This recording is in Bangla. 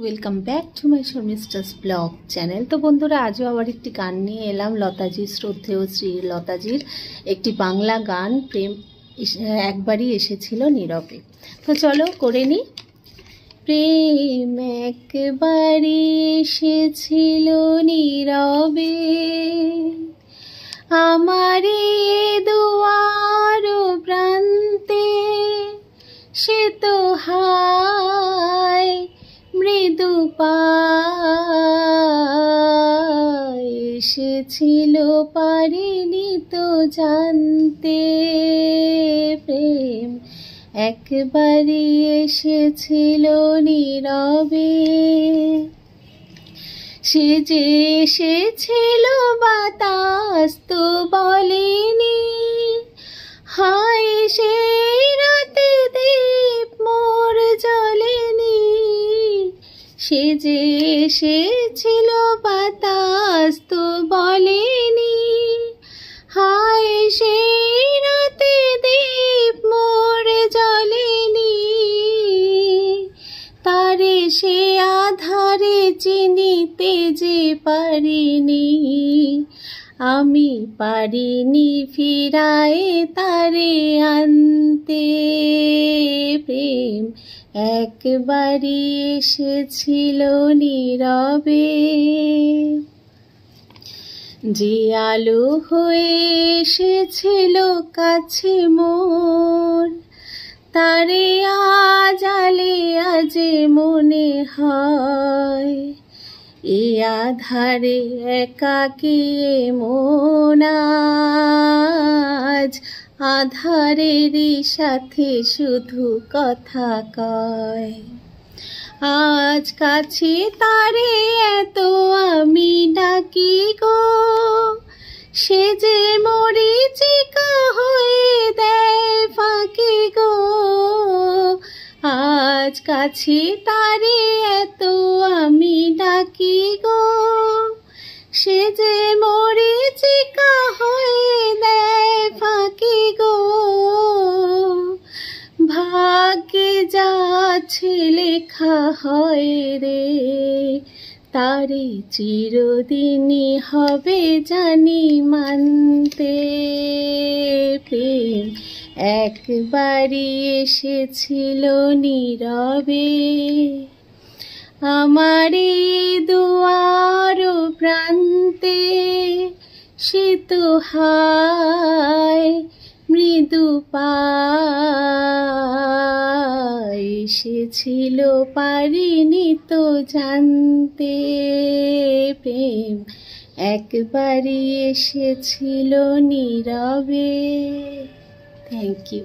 Welcome back to my Sharmistha's blog channel. তো বন্ধুরা, আজও আবার একটি গান নিয়ে এলাম। লতাজির, শ্রদ্ধেয় শ্রী লতাজির একটি বাংলা গান, প্রেম একবারই এসেছিল নীরবে। তো চলো করে নি। প্রেম একবারই এসেছিল নীরবে, আমারে দুয়ার প্রান্তে, সে তো হায় মৃদু পায় এসেছিল, পারিনি তো জানতে। প্রেম একবারই এসেছিল নীরবে, সে যে এসেছিল বাতাস তো বলেনি, হায় সেই রাতে দীপ মোর জ্বলেনি। সে যে এসেছিল বাতাস তো বলেনি, হায় সেই রাতে দীপ মোর জ্বলেনি। তারে সে আধারে চিনিতে যে পারিনি, আমি পারিনি ফিরায় তারে আনতে। প্রেম একবারই এসেছিল নীরবে, যে আলো হয়ে এসেছিল কাছে মোর, তারে আজ আলে আজে মনে হয়। এ আধারে একাকী মন আজ আধারেরই সাথে শুধু কথা কয়। আজ কাছে তারে এত আমি ডাকি গো, সে যে মরিচিকা হয়ে দেয় ফাঁকি গো। আজ কাছে তারে এত আমি ডাকি গো, সে যে মরিচিকা হয়ে দেয় ফাঁকি গো। ভাগ্যে যা আছে লেখা হয় রে, তারে চিরদিনই হবে জানি মানতে। প্রেম একবারই এসেছিল নীরবে, আমারে দুয়ার প্রান্তে, সে তো হায় মৃদু পায় এসেছিল, পারিনি তো জানতে। প্রেম একবারই এসেছিল নীরবে। Thank you.